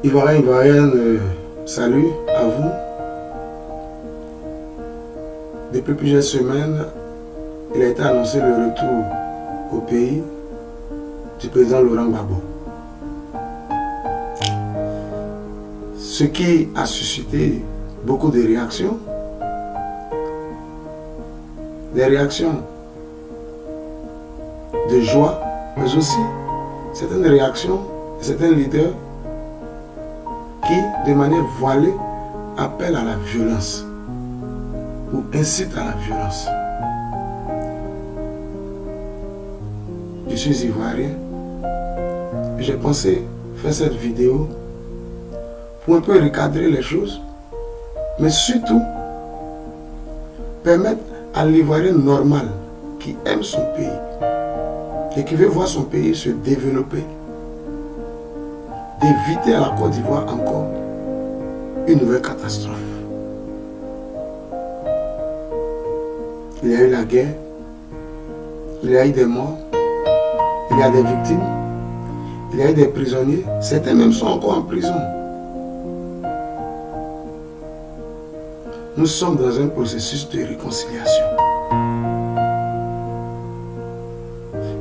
Ivoirienne, salut à vous. Depuis plusieurs semaines, il a été annoncé le retour au pays du président Laurent Gbagbo. Ce qui a suscité beaucoup de réactions. Des réactions de joie, mais aussi certaines réactions de certains leaders qui, de manière voilée, appellent à la violence ou incitent à la violence. Je suis ivoirien et j'ai pensé faire cette vidéo pour un peu recadrer les choses, mais surtout permettre à l'Ivoirien normal qui aime son pays et qui veut voir son pays se développer, d'éviter à la Côte d'Ivoire encore une nouvelle catastrophe. Il y a eu la guerre, il y a eu des morts, il y a des victimes, il y a eu des prisonniers, certains même sont encore en prison. Nous sommes dans un processus de réconciliation.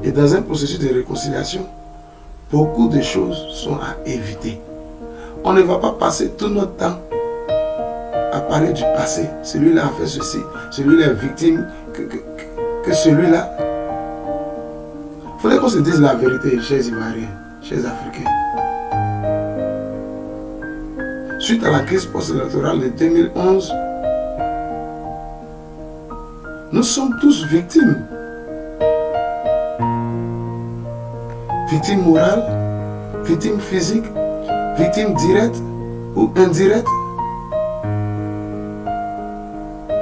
Et dans un processus de réconciliation, beaucoup de choses sont à éviter. On ne va pas passer tout notre temps à parler du passé. Celui-là a fait ceci, celui-là est victime, que celui-là. Il faudrait qu'on se dise la vérité, chers Ivoiriens, chers Africains. Suite à la crise post-électorale de 2011, nous sommes tous victimes. Victimes morales, victimes physiques, victimes directes ou indirectes.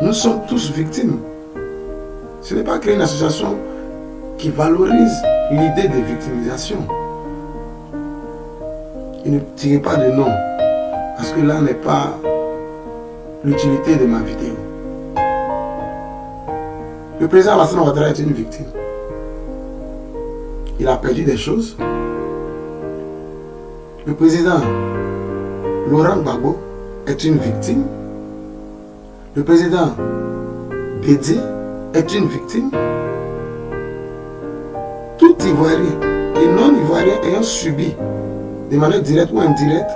Nous sommes tous victimes. Ce n'est pas créer une association qui valorise l'idée de victimisation. Et ne tirez pas de nom, parce que là n'est pas l'utilité de ma vidéo. Le président Alassane Ouattara est une victime. Il a perdu des choses. Le président Laurent Gbagbo est une victime. Le président Bédi est une victime. Tout Ivoirien et non-Ivoirien ayant subi de manière directe ou indirecte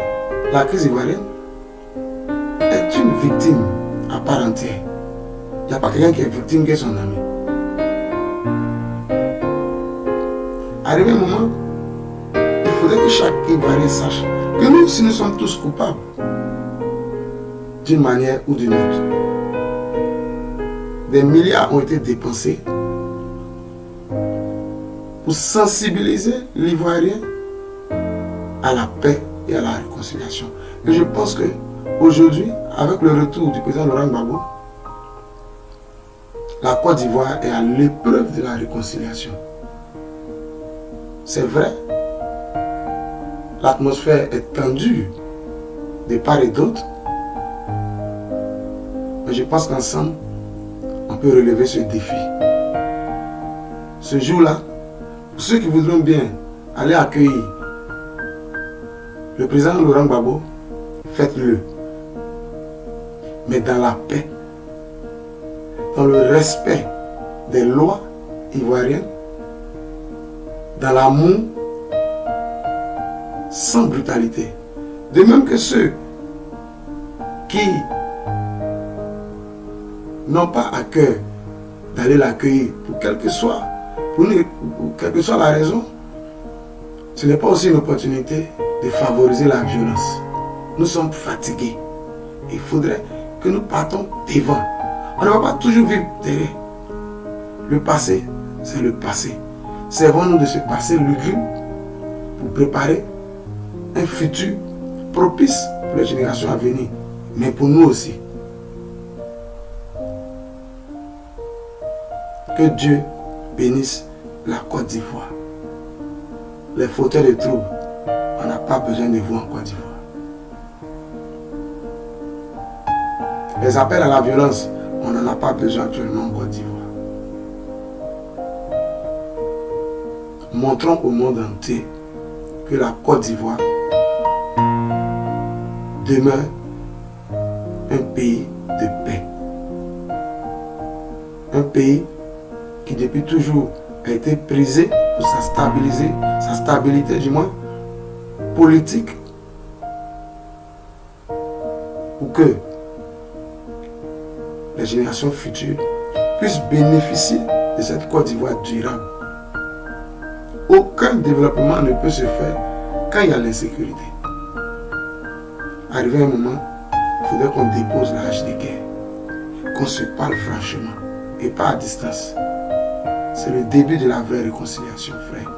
la crise ivoirienne est une victime à part entière. Il n'y a pas quelqu'un qui est victime qui est son ami. Arrivé un moment, il faudrait que chaque Ivoirien sache que nous aussi nous sommes tous coupables d'une manière ou d'une autre. Des milliards ont été dépensés pour sensibiliser l'Ivoirien à la paix et à la réconciliation. Et je pense que aujourd'hui, avec le retour du président Laurent Gbagbo, la Côte d'Ivoire est à l'épreuve de la réconciliation. C'est vrai, l'atmosphère est tendue de part et d'autre, mais je pense qu'ensemble, on peut relever ce défi. Ce jour-là, pour ceux qui voudront bien aller accueillir le président Laurent Gbagbo, faites-le. Mais dans la paix, dans le respect des lois ivoiriennes, dans l'amour, sans brutalité. De même que ceux qui n'ont pas à cœur d'aller l'accueillir, pour quelle que soit la raison, ce n'est pas aussi une opportunité de favoriser la violence. Nous sommes fatigués. Il faudrait que nous partons devant. On ne va pas toujours vivre derrière. Le passé, c'est le passé. Servons-nous de ce passé lugubre pour préparer un futur propice pour les générations à venir, mais pour nous aussi. Que Dieu bénisse la Côte d'Ivoire. Les fauteurs de troubles, on n'a pas besoin de vous en Côte d'Ivoire. Les appels à la violence, on n'en a pas besoin actuellement en Côte d'Ivoire. Montrons au monde entier que la Côte d'Ivoire demeure un pays de paix. Un pays qui depuis toujours a été prisé pour sa stabilité du moins politique, pour que les générations futures puissent bénéficier de cette Côte d'Ivoire durable. Aucun développement ne peut se faire quand il y a l'insécurité. Arrivé un moment, il faudrait qu'on dépose la hache de guerre, qu'on se parle franchement et pas à distance. C'est le début de la vraie réconciliation, frère.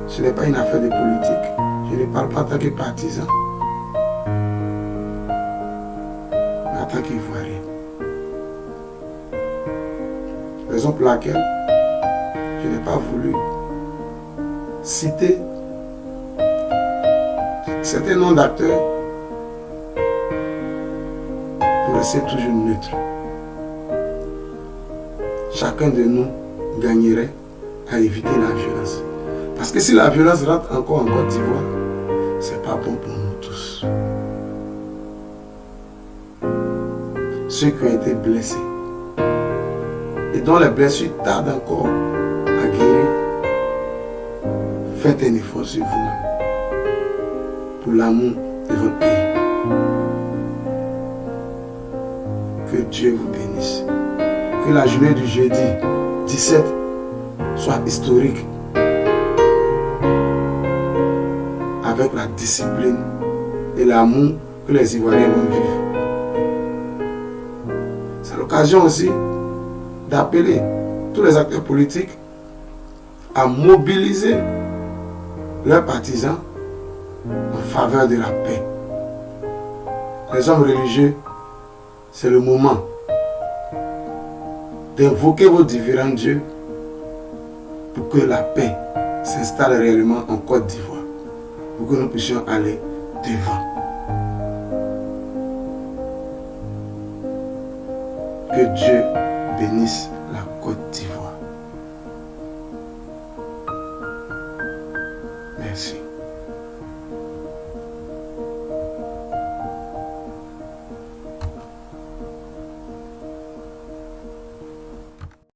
Ce n'est pas une affaire de politique. Je ne parle pas en tant que partisan, mais en tant qu'Ivoirien. Raison pour laquelle je n'ai pas voulu citer certains noms d'acteurs pour rester toujours neutre. Chacun de nous gagnerait à éviter la violence. Parce que si la violence rentre encore en Côte d'Ivoire, c'est pas bon pour nous tous. Ceux qui ont été blessés et dont les blessures tardent encore à guérir, faites un effort sur vous-même pour l'amour de votre pays. Que Dieu vous bénisse. Que la journée du jeudi 17 soit historique, avec la discipline et l'amour que les Ivoiriens vont vivre. C'est l'occasion aussi d'appeler tous les acteurs politiques à mobiliser leurs partisans en faveur de la paix. Les hommes religieux, c'est le moment d'invoquer vos différents dieux pour que la paix s'installe réellement en Côte d'Ivoire, pour que nous puissions aller devant. Que Dieu bénisse la Côte d'Ivoire. Merci.